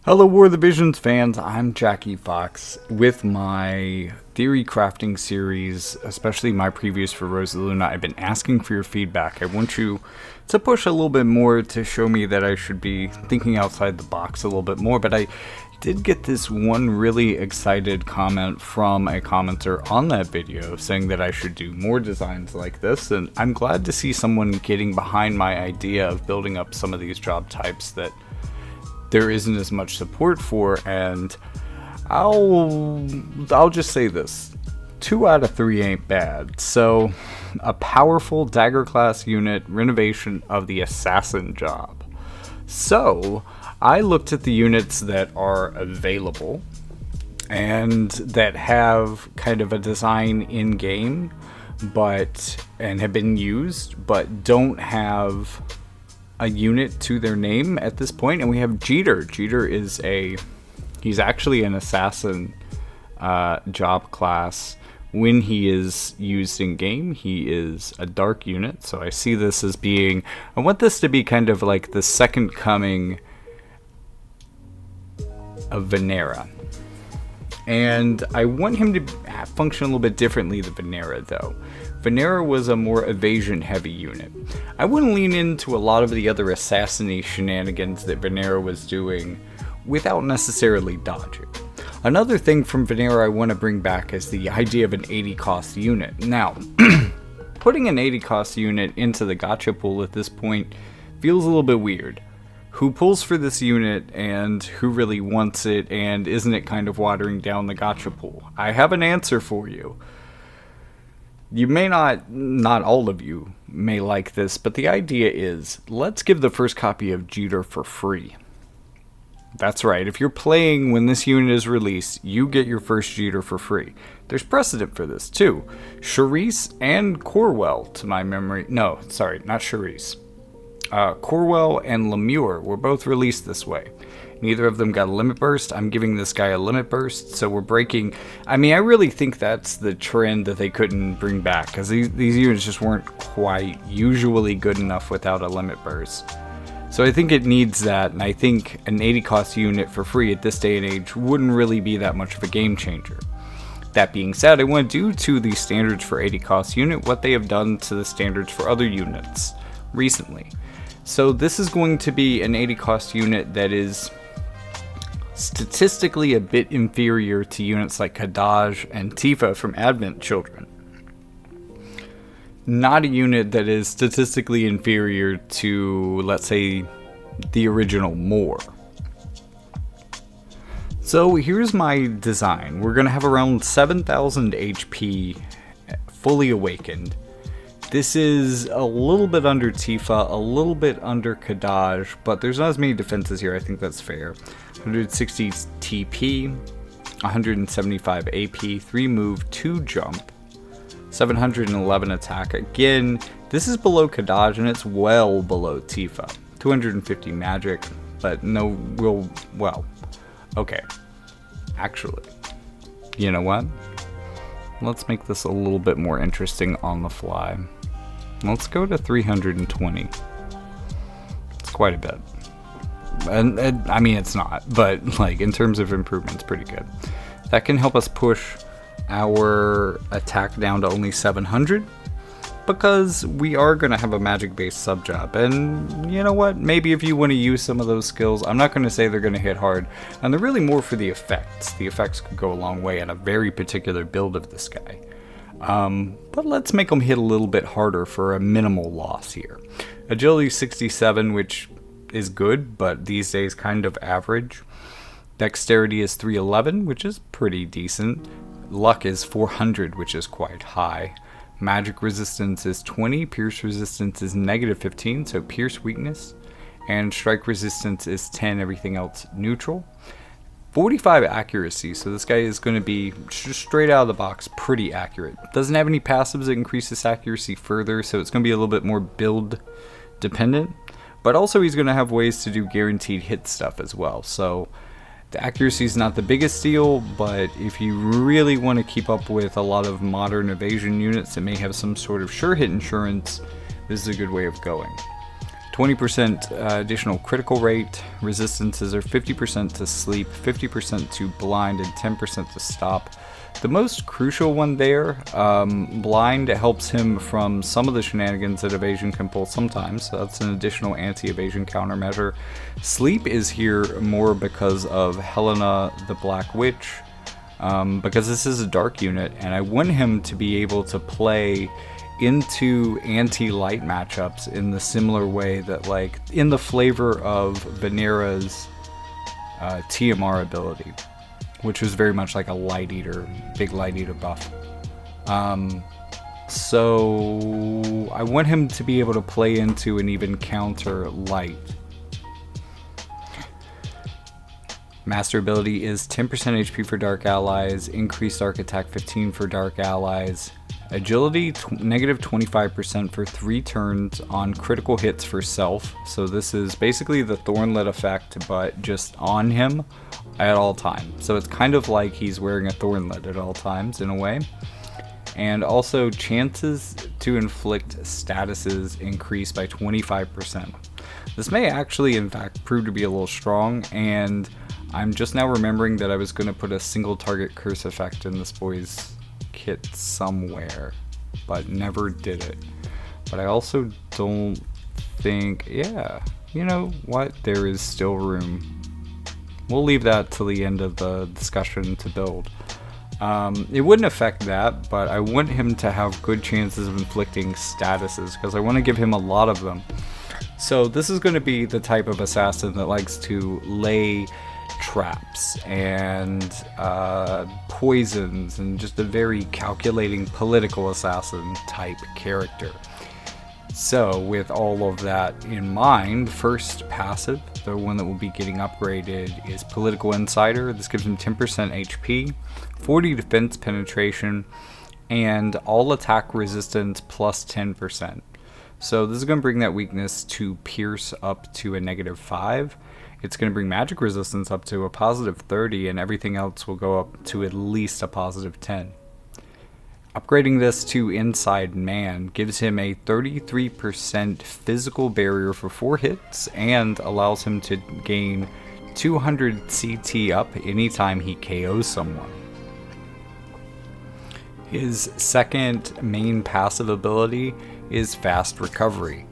Hello War of the Visions fans, I'm Jackie Fox with my Theorycrafting series, especially my previews for Rose of the Luna. I've been asking for your feedback. I want you to push a little bit more to show me that I should be thinking outside the box a little bit more, but I did get this one really excited comment from a commenter on that video saying that I should do more designs like this, and I'm glad to see someone getting behind my idea of building up some of these job types that there isn't as much support for. And I'll just say this: 2 out of 3 ain't bad. So, a powerful Dagger class unit renovation of the assassin job. So, I looked at the units that are available and that have kind of a design in game, and have been used, but don't have a unit to their name at this point. And we have Jeter. Jeter is he's actually an assassin job class. When he is used in game, he is a dark unit. So I see this as being, I want this to be kind of like the second coming of Venera. And I want him to function a little bit differently than Venera, though. Venera was a more evasion-heavy unit. I wouldn't lean into a lot of the other assassination shenanigans that Venera was doing without necessarily dodging. Another thing from Venera I want to bring back is the idea of an 80 cost unit. Now, putting an 80 cost unit into the gacha pool at this point feels a little bit weird. Who pulls for this unit, and who really wants it, and isn't it kind of watering down the gacha pool? I have an answer for you. You may not all of you may like this, but the idea is, let's give the first copy of Jeter for free. That's right, if you're playing when this unit is released, you get your first Jeter for free. There's precedent for this too. Charisse and Corwell, to my memory, no, sorry, not Charisse. Corwell and Lemure were both released this way. Neither of them got a limit burst. I'm giving this guy a limit burst, so we're breaking. I mean, I really think that's the trend that they couldn't bring back, because these units just weren't quite usually good enough without a limit burst. So I think it needs that, and I think an 80 cost unit for free at this day and age wouldn't really be that much of a game changer. That being said, I want to do to the standards for 80 cost unit what they have done to the standards for other units recently. So this is going to be an 80 cost unit that is statistically a bit inferior to units like Kadaj and Tifa from Advent Children. Not a unit that is statistically inferior to, let's say, the original Moore. So here's my design. We're going to have around 7,000 HP fully awakened. This is a little bit under Tifa, a little bit under Kadaj, but there's not as many defenses here. I think that's fair. 160 TP, 175 AP, 3 move, 2 jump, 711 attack. Again, this is below Kadaj and it's well below Tifa. 250 magic, but no real, well, okay. Actually, you know what? Let's make this a little bit more interesting on the fly. Let's go to 320. It's quite a bit. And I mean, it's not, but like in terms of improvement, it's pretty good. That can help us push our attack down to only 700, because we are going to have a magic-based subjob. And you know what? Maybe if you want to use some of those skills, I'm not going to say they're going to hit hard, and they're really more for the effects. The effects could go a long way in a very particular build of this guy. But let's make them hit a little bit harder for a minimal loss here. Agility 67, which is good, but these days kind of average. Dexterity is 311, which is pretty decent. Luck is 400, which is quite high. Magic resistance is 20, pierce resistance is -15, so pierce weakness. And strike resistance is 10, everything else neutral. 45 accuracy, so this guy is going to be straight out of the box pretty accurate. Doesn't have any passives that increase this accuracy further, so it's going to be a little bit more build dependent. But also he's going to have ways to do guaranteed hit stuff as well, so the accuracy is not the biggest deal, but if you really want to keep up with a lot of modern evasion units that may have some sort of sure hit insurance, this is a good way of going. 20% additional critical rate. Resistances are 50% to sleep, 50% to blind, and 10% to stop. The most crucial one there, blind helps him from some of the shenanigans that evasion can pull sometimes, so that's an additional anti-evasion countermeasure. Sleep is here more because of Helena the Black Witch, because this is a dark unit, and I want him to be able to play into anti-light matchups in the similar way that, like, in the flavor of Vanera's TMR ability, which was very much like a light eater, big light eater buff. So I want him to be able to play into and even counter light. Master ability is 10% HP for dark allies, increased arc attack 15 for dark allies, agility negative 25% for 3 turns on critical hits for self. So this is basically the Thornlet effect, but just on him at all times. So it's kind of like he's wearing a Thornlet at all times in a way. And also chances to inflict statuses increase by 25%. This may actually in fact prove to be a little strong, and I'm just now remembering that I was going to put a single target curse effect in this boy's kit somewhere, but never did it. But I also don't think, yeah, you know what, there is still room. We'll leave that till the end of the discussion to build. It wouldn't affect that, but I want him to have good chances of inflicting statuses because I want to give him a lot of them. So this is going to be the type of assassin that likes to lay traps and poisons, and just a very calculating political assassin type character. So with all of that in mind, first passive, the one that will be getting upgraded, is Political Insider. This gives him 10% HP, 40 defense penetration, and all attack resistance plus 10%. So this is going to bring that weakness to Pierce up to a -5. It's going to bring magic resistance up to a +30, and everything else will go up to at least a +10. Upgrading this to Inside Man gives him a 33% physical barrier for 4 hits and allows him to gain 200 CT up anytime he KOs someone. His second main passive ability is Fast Recovery.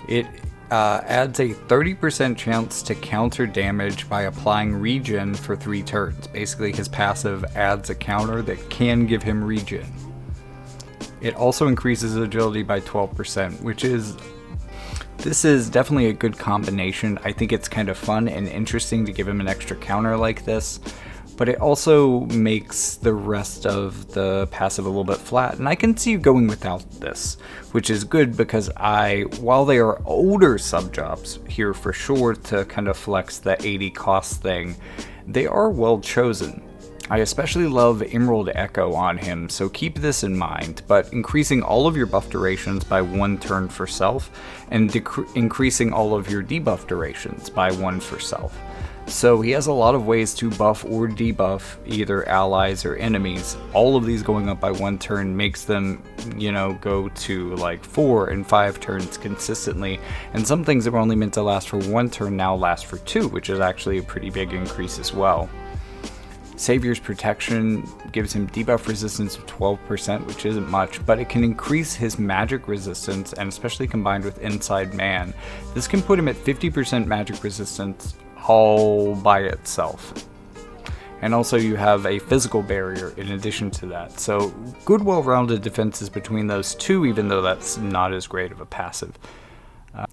It adds a 30% chance to counter damage by applying regen for 3 turns. Basically, his passive adds a counter that can give him regen. It also increases agility by 12%, this is definitely a good combination. I think it's kind of fun and interesting to give him an extra counter like this, but it also makes the rest of the passive a little bit flat, and I can see you going without this, which is good because while they are older Subjobs here for sure to kind of flex the 80 cost thing, they are well chosen. I especially love Emerald Echo on him, so keep this in mind, but increasing all of your buff durations by 1 turn for self, and increasing all of your debuff durations by 1 for self. So he has a lot of ways to buff or debuff either allies or enemies. All of these going up by 1 turn makes them, go to like 4 and 5 turns consistently. And some things that were only meant to last for 1 turn now last for 2, which is actually a pretty big increase as well. Savior's Protection gives him debuff resistance of 12%, which isn't much, but it can increase his magic resistance, and especially combined with Inside Man, this can put him at 50% magic resistance all by itself. And also you have a physical barrier in addition to that. So good well-rounded defenses between those two, even though that's not as great of a passive.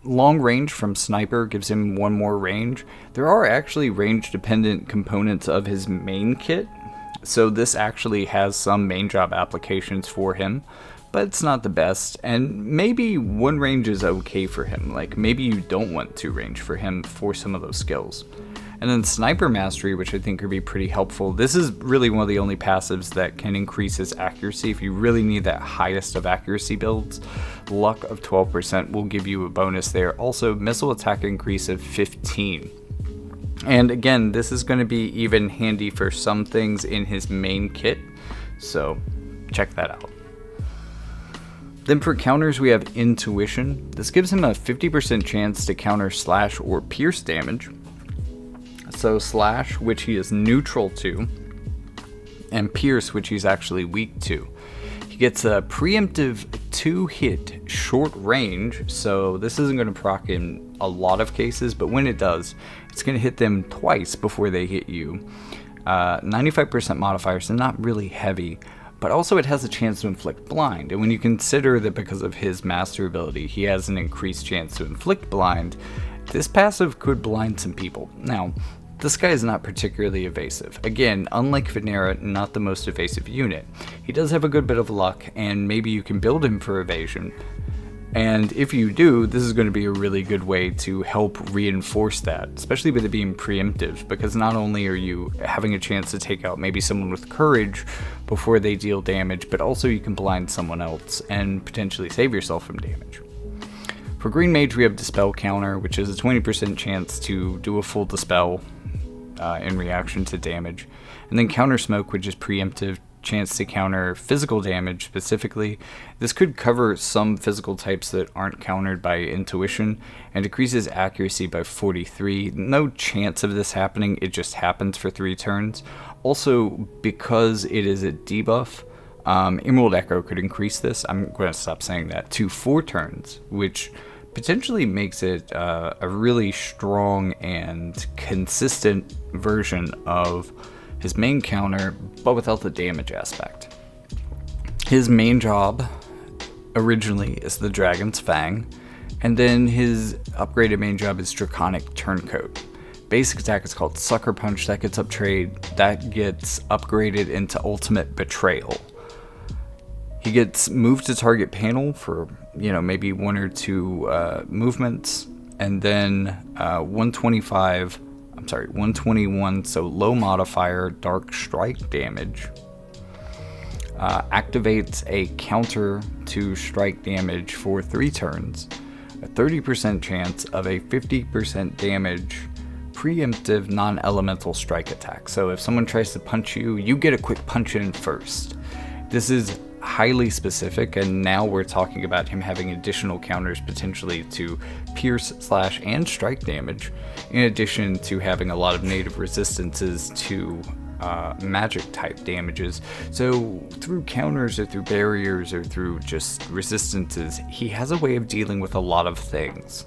Long range from Sniper gives him 1 more range. There are actually range dependent components of his main kit, so this actually has some main job applications for him, but it's not the best, and maybe 1 range is okay for him. Like, maybe you don't want 2 range for him for some of those skills. And then Sniper Mastery, which I think could be pretty helpful. This is really one of the only passives that can increase his accuracy. If you really need that highest of accuracy builds, Luck of 12% will give you a bonus there. Also, Missile Attack increase of 15. And again, this is going to be even handy for some things in his main kit, so check that out. Then for counters, we have Intuition. This gives him a 50% chance to counter Slash or Pierce damage. So Slash, which he is neutral to, and Pierce, which he's actually weak to. He gets a preemptive 2-hit short range, so this isn't going to proc in a lot of cases, but when it does, it's going to hit them twice before they hit you. 95% modifier, so not really heavy, but also it has a chance to inflict blind, and when you consider that because of his master ability, he has an increased chance to inflict blind, this passive could blind some people. Now, this guy is not particularly evasive. Again, unlike Venera, not the most evasive unit. He does have a good bit of luck, and maybe you can build him for evasion. And if you do, this is going to be a really good way to help reinforce that, especially with it being preemptive, because not only are you having a chance to take out maybe someone with courage before they deal damage, but also you can blind someone else and potentially save yourself from damage. For Green Mage, we have Dispel Counter, which is a 20% chance to do a full Dispel in reaction to damage. And then Counter Smoke, which is preemptive, chance to counter physical damage specifically. This could cover some physical types that aren't countered by Intuition and decreases accuracy by 43. No chance of this happening, it just happens for 3 turns. Also, because it is a debuff, Emerald Echo could increase this, I'm going to stop saying that, to 4 turns, which potentially makes it a really strong and consistent version of his main counter, but without the damage aspect. His main job originally is the Dragon's Fang, and then his upgraded main job is Draconic Turncoat. Basic attack is called Sucker Punch, that gets upgraded into Ultimate Betrayal. He gets moved to target panel for, maybe 1 or 2 movements, and then 121, so low modifier, Dark Strike damage. Activates a counter to strike damage for 3 turns. A 30% chance of a 50% damage preemptive non-elemental strike attack. So if someone tries to punch you, you get a quick punch in first. This is highly specific, and now we're talking about him having additional counters potentially to pierce, slash, and strike damage, in addition to having a lot of native resistances to magic type damages. So through counters or through barriers or through just resistances, he has a way of dealing with a lot of things.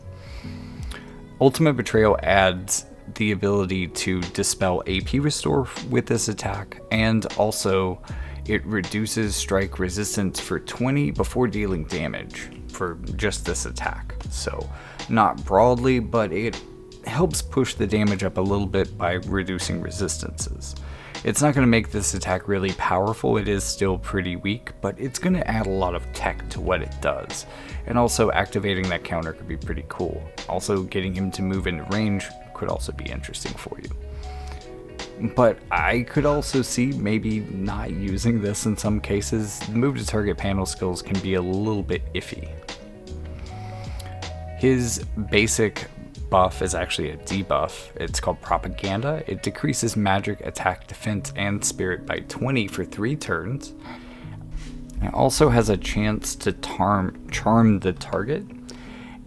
Ultimate Betrayal adds the ability to dispel AP restore with this attack, and also it reduces strike resistance for 20 before dealing damage for just this attack. So not broadly, but it helps push the damage up a little bit by reducing resistances. It's not going to make this attack really powerful, it is still pretty weak, but it's going to add a lot of tech to what it does. And also activating that counter could be pretty cool. Also getting him to move into range could also be interesting for you. But I could also see maybe not using this in some cases. Move to target panel skills can be a little bit iffy. His basic buff is actually a debuff. It's called Propaganda. It decreases magic, attack, defense, and spirit by 20 for 3 turns. It also has a chance to charm the target.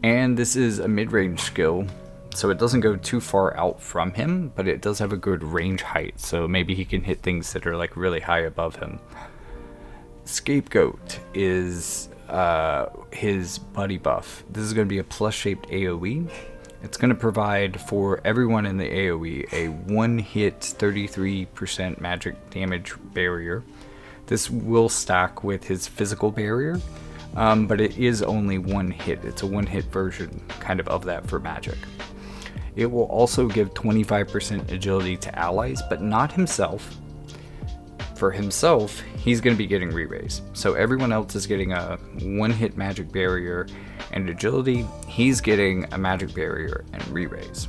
And this is a mid-range skill, so it doesn't go too far out from him, but it does have a good range height, so maybe he can hit things that are like really high above him. Scapegoat is his buddy buff. This is going to be a plus-shaped AoE. It's going to provide for everyone in the AoE a 1-hit 33% magic damage barrier. This will stack with his physical barrier, but it is only 1 hit. It's a 1-hit version kind of that for magic. It will also give 25% agility to allies, but not himself. For himself, he's going to be getting re-raise. So everyone else is getting a 1-hit magic barrier and agility. He's getting a magic barrier and re-raise.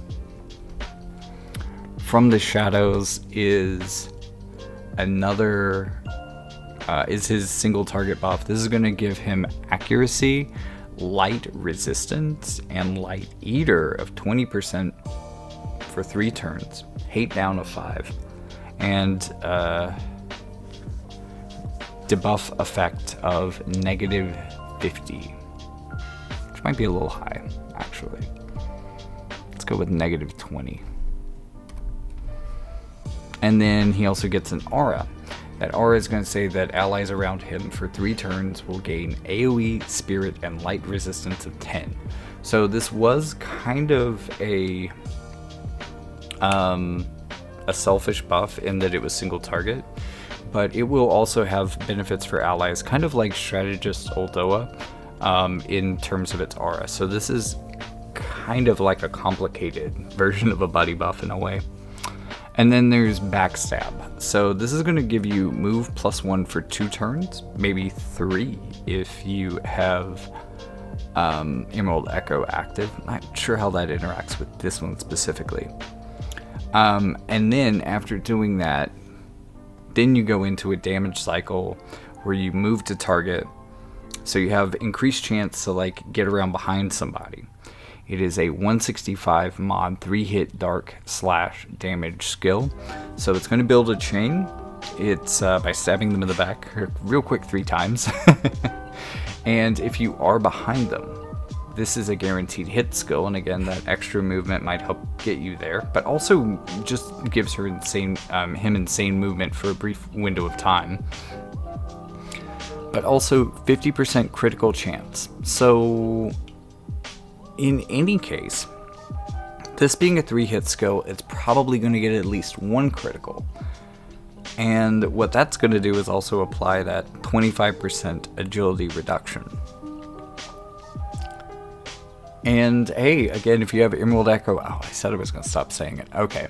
From the Shadows is is his single target buff. This is going to give him accuracy, light resistance, and light eater of 20% for 3 turns. Hate down of 5. And debuff effect of negative 50, which might be a little high, actually. Let's go with negative 20. And then he also gets an aura. That aura is going to say that allies around him for 3 turns will gain AoE, spirit, and light resistance of 10. So this was kind of a selfish buff in that it was single target, but it will also have benefits for allies, kind of like Strategist Uldoa in terms of its aura. So this is kind of like a complicated version of a buddy buff in a way. And then there's Backstab. So this is going to give you move +1 for 2 turns, maybe 3 if you have Emerald Echo active. Not sure how that interacts with this one specifically. And then after doing that, then you go into a damage cycle where you move to target. So you have increased chance to like get around behind somebody. It is a 165 mod 3-hit dark / damage skill. So it's going to build a chain. It's by stabbing them in the back real quick 3 times. And if you are behind them, this is a guaranteed hit skill. And again, that extra movement might help get you there, but also just gives her him insane movement for a brief window of time. But also 50% critical chance. So in any case, this being a 3-hit skill, it's probably going to get at least 1 critical. And what that's going to do is also apply that 25% agility reduction. And hey, again, if you have Emerald Echo, oh, I said I was going to stop saying it. Okay.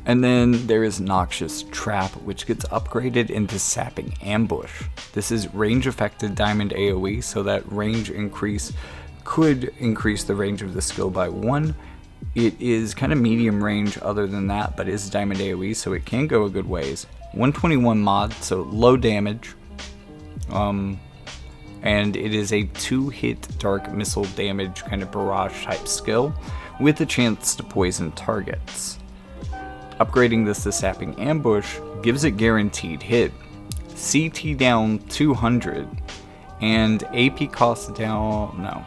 And then there is Noxious Trap, which gets upgraded into Sapping Ambush. This is range affected diamond AoE, so that range increase could increase the range of the skill by 1. It is kind of medium range other than that, but is diamond AoE, so it can go a good ways. 121 mod, so low damage. And it is a 2-hit dark missile damage kind of barrage type skill with the chance to poison targets. Upgrading this to Sapping Ambush gives it guaranteed hit, CT down 200, and AP cost down.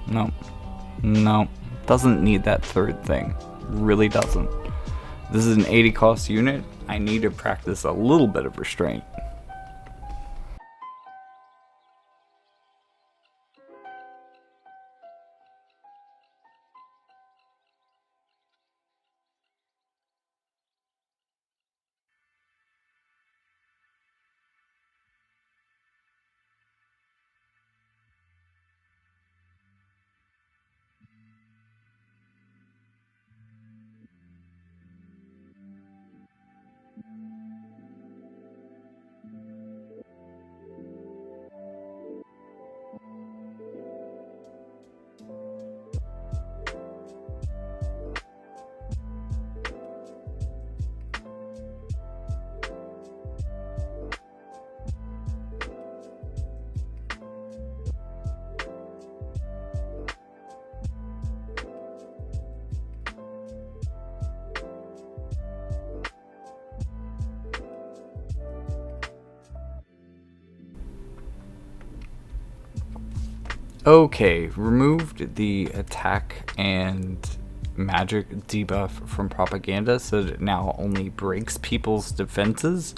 No, doesn't need that third thing. Really doesn't. This is an 80 cost unit. I need to practice a little bit of restraint. Okay, removed the attack and magic debuff from propaganda so that it now only breaks people's defenses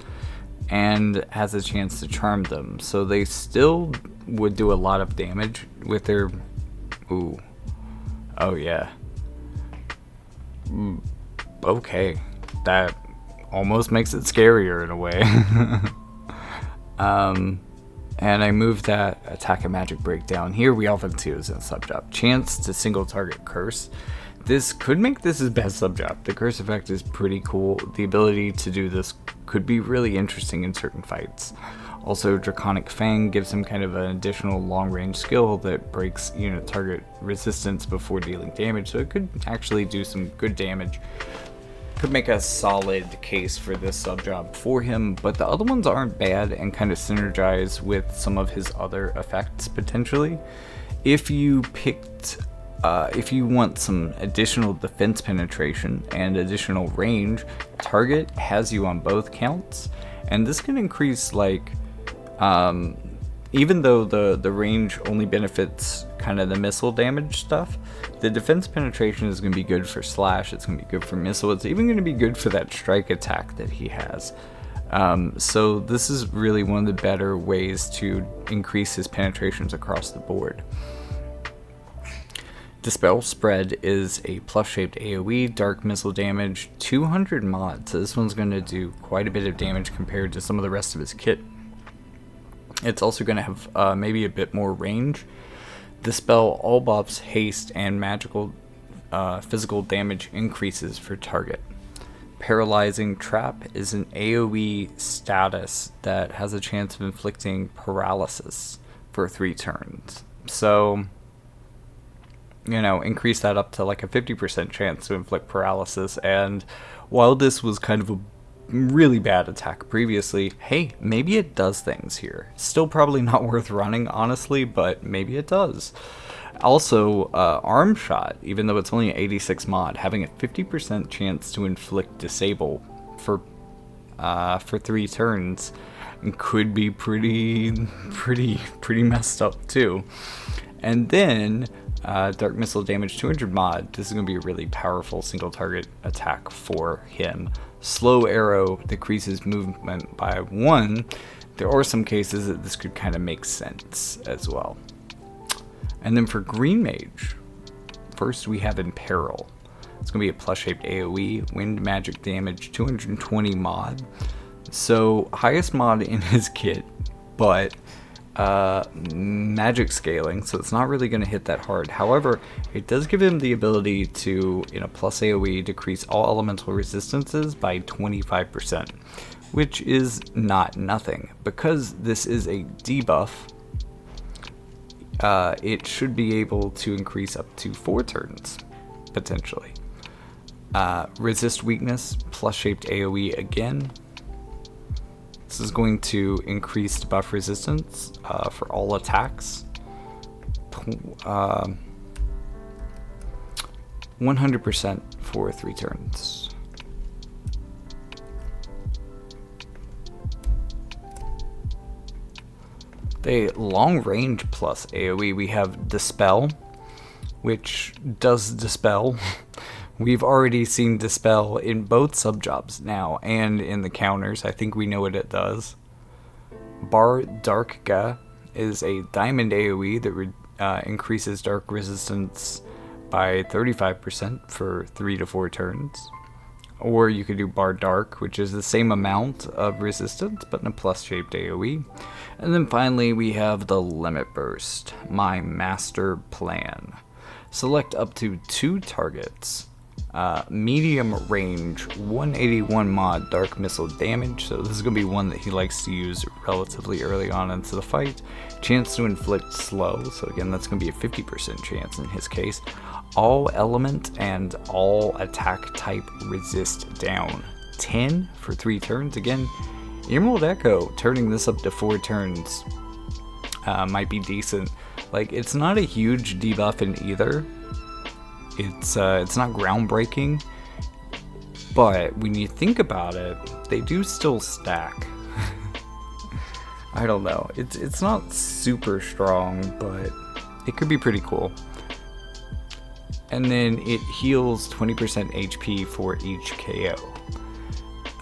and has a chance to charm them. So they still would do a lot of damage with their... Ooh. Oh yeah. Okay. That almost makes it scarier in a way. And I moved that attack and magic breakdown. Here we often see it as a Subjob. Chance to single target curse. This could make this his best Subjob. The curse effect is pretty cool. The ability to do this could be really interesting in certain fights. Also, Draconic Fang gives him kind of an additional long range skill that breaks unit target resistance before dealing damage. So it could actually do some good damage. Could make a solid case for this Subjob for him, but the other ones aren't bad and kind of synergize with some of his other effects potentially. If you picked, if you want some additional defense penetration and additional range, target has you on both counts, and this can increase like Even though the range only benefits kind of the missile damage stuff, the defense penetration is going to be good for slash, it's going to be good for missile, it's even going to be good for that strike attack that he has. So this is really one of the better ways to increase his penetrations across the board. Dispel Spread is a plus-shaped AoE, dark missile damage, 200 mod, so this one's going to do quite a bit of damage compared to some of the rest of his kit. It's also going to have maybe a bit more range. Dispel all buffs, haste, and magical physical damage increases for target. Paralyzing Trap is an AoE status that has a chance of inflicting paralysis for 3 turns. So, you know, increase that up to like a 50% chance to inflict paralysis. And while this was kind of a really bad attack previously, hey, maybe it does things here. Still probably not worth running, honestly, but maybe it does. Also, Arm Shot, even though it's only an 86 mod, having a 50% chance to inflict disable for 3 turns could be pretty messed up too. And then Dark Missile damage 200 mod. This is going to be a really powerful single target attack for him. Slow Arrow decreases movement by 1. There are some cases that this could kind of make sense as well. And then for Green Mage, first we have Imperil. It's going to be a plus-shaped AoE, wind magic damage, 220 mod. So highest mod in his kit, but magic scaling, so it's not really going to hit that hard. However, it does give him the ability to, in a plus AoE, decrease all elemental resistances by 25%, which is not nothing. Because this is a debuff, it should be able to increase up to 4 turns, potentially. Resist weakness, plus shaped AoE again. This is going to increase buff resistance for all attacks. 100% for 3 turns. The long range plus AoE, we have Dispel, which does Dispel. We've already seen Dispel in both Subjobs now and in the counters. I think we know what it does. Bar Darkga is a diamond AoE that increases dark resistance by 35% for 3 to 4 turns. Or you could do Bar Dark, which is the same amount of resistance, but in a plus-shaped AoE. And then finally, we have the Limit Burst, my master plan. Select up to 2 targets. Medium range, 181 mod dark missile damage, so this is going to be one that he likes to use relatively early on into the fight. Chance to inflict slow, so again that's going to be a 50% chance in his case. All element and all attack type resist down. 10 for 3 turns. Again, Emerald Echo turning this up to 4 turns might be decent. Like, it's not a huge debuff in either. It's not groundbreaking, but when you think about it, they do still stack. I don't know. It's not super strong, but it could be pretty cool. And then it heals 20% HP for each KO.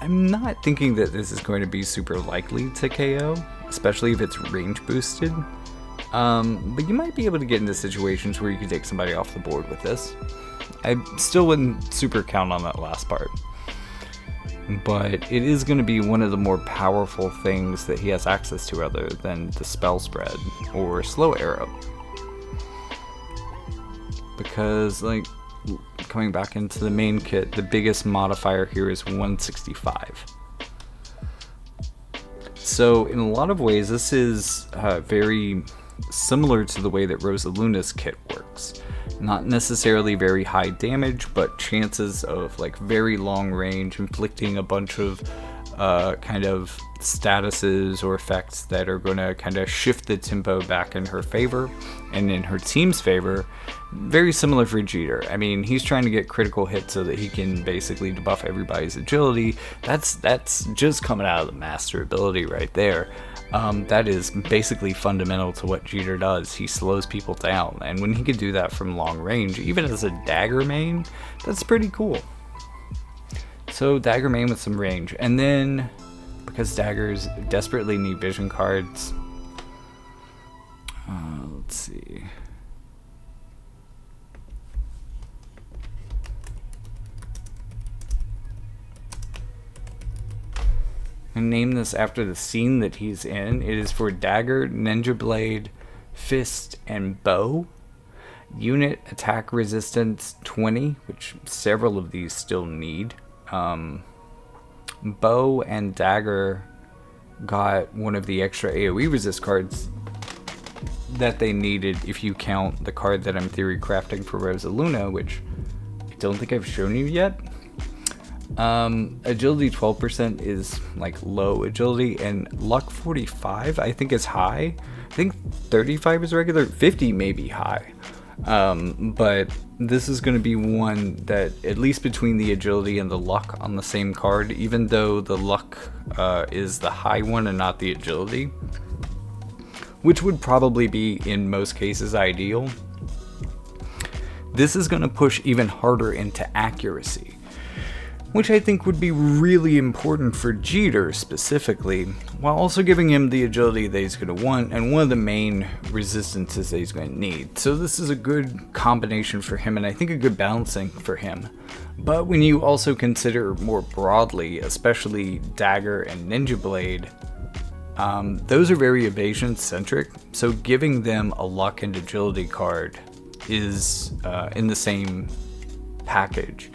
I'm not thinking that this is going to be super likely to KO, especially if it's range boosted. But you might be able to get into situations where you can take somebody off the board with this. I still wouldn't super count on that last part. But it is going to be one of the more powerful things that he has access to other than the Spell Spread or Slow Arrow. Because, like, coming back into the main kit, the biggest modifier here is 165. So in a lot of ways, this is very similar to the way that Rosaluna's kit works. Not necessarily very high damage, but chances of like very long range, inflicting a bunch of kind of statuses or effects that are going to kind of shift the tempo back in her favor and in her team's favor. Very similar for Jeter. I mean, he's trying to get critical hits so that he can basically debuff everybody's agility. That's just coming out of the master ability right there. That is basically fundamental to what Jeter does. He slows people down, and when he can do that from long range, even as a Dagger main, that's pretty cool. So Dagger main with some range, and then because Daggers desperately need vision cards, let's see. And name this after the scene that he's in. It is for Dagger, Ninja Blade, Fist, and Bow. Unit attack resistance 20, which several of these still need. Bow and Dagger got one of the extra AoE resist cards that they needed if you count the card that I'm theory crafting for Rosaluna, which I don't think I've shown you yet. Agility 12% is like low agility, and luck 45 I think is high. I think 35 is regular, 50 may be high. But this is going to be one that, at least between the agility and the luck on the same card, even though the luck is the high one and not the agility, which would probably be in most cases ideal, this is going to push even harder into accuracy, which I think would be really important for Jeter specifically, while also giving him the agility that he's going to want and one of the main resistances that he's going to need. So this is a good combination for him, and I think a good balancing for him. But when you also consider more broadly, especially Dagger and Ninja Blade, those are very evasion centric, so giving them a luck and agility card is in the same package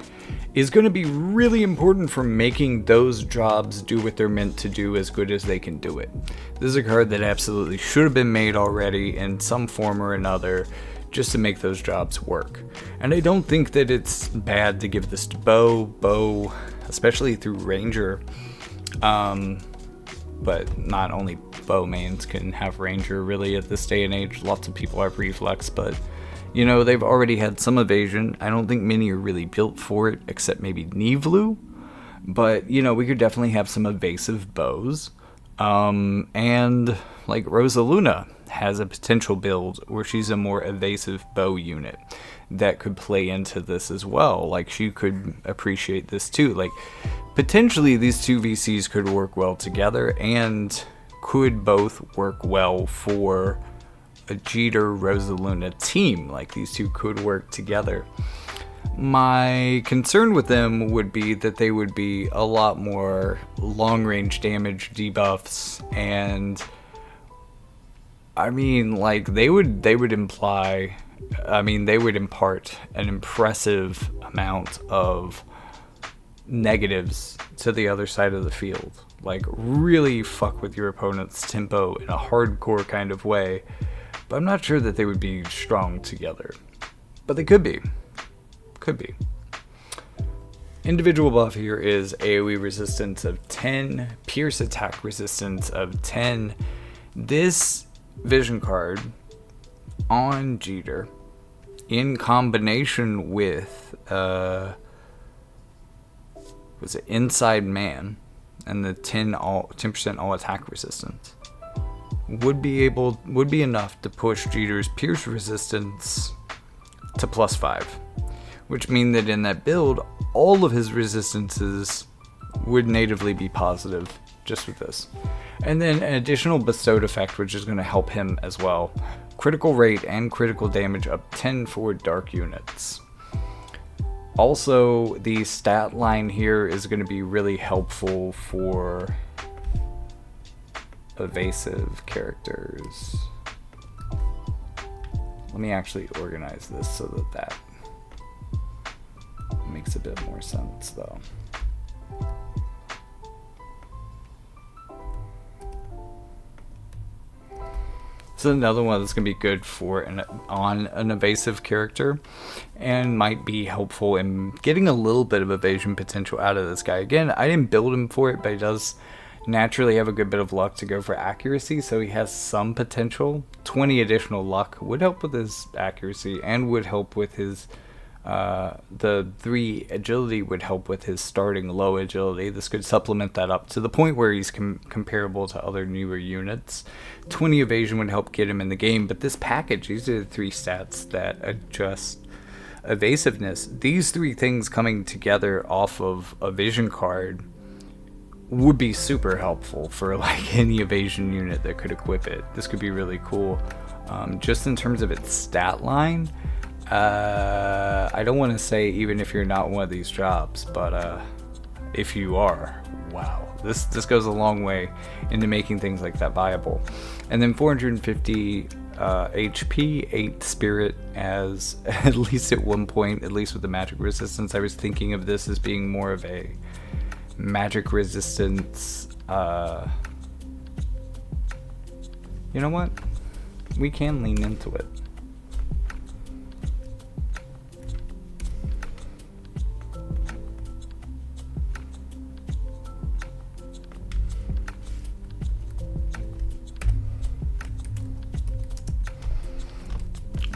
is going to be really important for making those jobs do what they're meant to do as good as they can do it. This is a card that absolutely should have been made already in some form or another just to make those jobs work. And I don't think that it's bad to give this to Bow, especially through Ranger. But not only Bow mains can have Ranger really at this day and age. Lots of people have Reflex, but you know, they've already had some evasion. I don't think many are really built for it, except maybe Nivlu. But, you know, we could definitely have some evasive bows. And, like, Rosaluna has a potential build where she's a more evasive bow unit that could play into this as well. Like, she could appreciate this too. Like, potentially these two VCs could work well together and could both work well for a Jeter Rosaluna team. Like, these two could work together. My concern with them would be that they would be a lot more long range damage debuffs, and I mean, like, they would impart an impressive amount of negatives to the other side of the field. Like, really fuck with your opponent's tempo in a hardcore kind of way. But I'm not sure that they would be strong together. But they could be. Could be. Individual buff here is AoE resistance of 10, pierce attack resistance of 10. This vision card on Jeter, in combination with was it Inside Man and the 10% all attack resistance, would be enough to push Jeter's pierce resistance to +5, which mean that in that build, all of his resistances would natively be positive just with this. And then an additional bestowed effect, which is going to help him as well. Critical rate and critical damage up 10 for dark units. Also, the stat line here is going to be really helpful for evasive characters. Let me actually organize this so that makes a bit more sense, though. So another one that's going to be good for on an evasive character and might be helpful in getting a little bit of evasion potential out of this guy. Again, I didn't build him for it, but he does naturally have a good bit of luck to go for accuracy, so he has some potential. 20 additional luck would help with his accuracy and would help with his The 3 agility would help with his starting low agility. This could supplement that up to the point where he's comparable to other newer units. 20 evasion would help get him in the game, but this package, these are the 3 stats that adjust evasiveness. These 3 things coming together off of a vision card would be super helpful for like any evasion unit that could equip it. This could be really cool. Just in terms of its stat line, I don't want to say even if you're not one of these jobs, but if you are, wow, this goes a long way into making things like that viable. And then 450 HP, 8 spirit, as at least at one point, at least with the magic resistance, I was thinking of this as being more of a magic resistance. You know what? We can lean into it.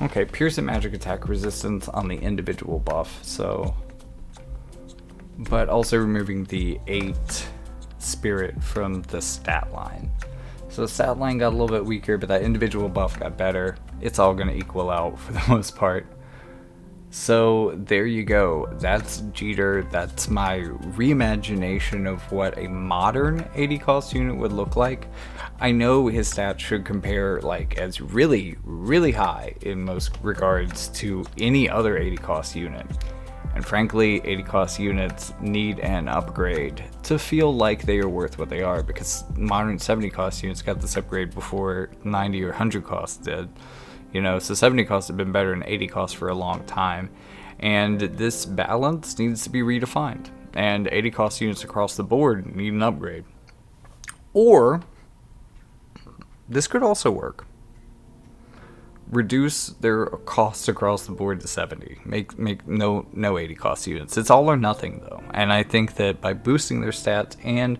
Okay, pierce and magic attack resistance on the individual buff, so, but also removing the 8 spirit from the stat line. So the stat line got a little bit weaker, but that individual buff got better. It's all going to equal out for the most part. So there you go. That's Jeter. That's my reimagination of what a modern 80 cost unit would look like. I know his stats should compare like as really, really high in most regards to any other 80 cost unit. And frankly, 80 cost units need an upgrade to feel like they are worth what they are, because modern 70 cost units got this upgrade before 90 or 100 costs did. You know, so 70 costs have been better than 80 costs for a long time. And this balance needs to be redefined. And 80 cost units across the board need an upgrade. Or, this could also work. Reduce their costs across the board to 70. Make no 80 cost units. It's all or nothing though. And I think that by boosting their stats and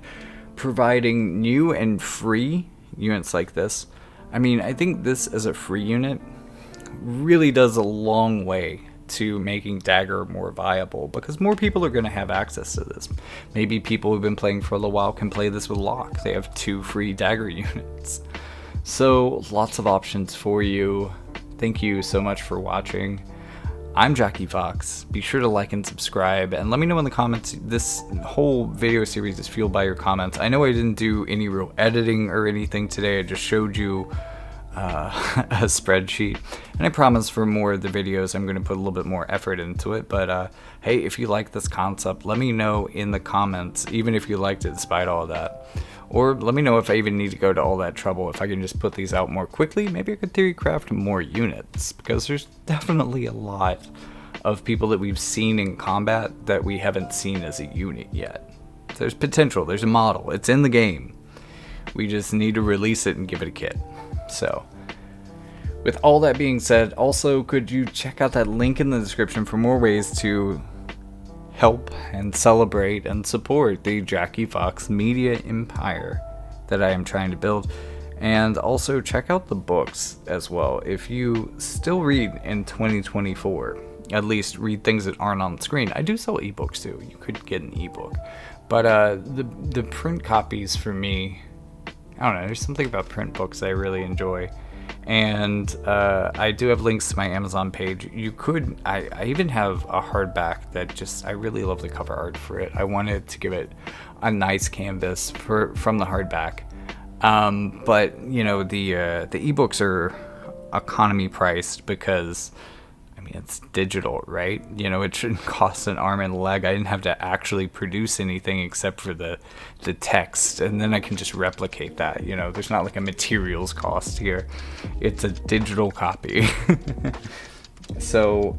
providing new and free units like this, I mean, I think this as a free unit really does a long way to making Dagger more viable, because more people are going to have access to this. Maybe people who've been playing for a little while can play this with Lock. They have 2 free Dagger units. So lots of options for you. Thank you so much for watching. I'm Jackie Fox. Be sure to like and subscribe, and let me know in the comments. This whole video series is fueled by your comments. I know I didn't do any real editing or anything today. I just showed you a spreadsheet, and I promise for more of the videos I'm going to put a little bit more effort into it. But hey, if you like this concept, let me know in the comments, even if you liked it despite all of that. Or let me know if I even need to go to all that trouble. If I can just put these out more quickly, maybe I could theorycraft more units, because there's definitely a lot of people that we've seen in combat that we haven't seen as a unit yet. There's potential, there's a model, it's in the game. We just need to release it and give it a kit. So, with all that being said, also could you check out that link in the description for more ways to help and celebrate and support the Jackie Fox media empire that I am trying to build. And also check out the books as well. If you still read in 2024, at least read things that aren't on the screen. I do sell ebooks too. You could get an ebook. But the print copies for me, I don't know, there's something about print books I really enjoy. And I do have links to my Amazon page. You could, I even have a hardback that just, I really love the cover art for it. I wanted to give it a nice canvas from the hardback. But you know, the ebooks are economy priced because, I mean, it's digital, right? You know, it shouldn't cost an arm and a leg. I didn't have to actually produce anything except for the text, and then I can just replicate that. You know, there's not like a materials cost here. It's a digital copy. So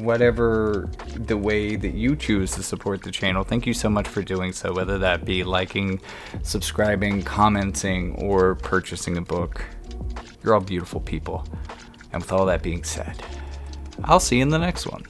whatever the way that you choose to support the channel, thank you so much for doing so, whether that be liking, subscribing, commenting, or purchasing a book. You're all beautiful people. And with all that being said, I'll see you in the next one.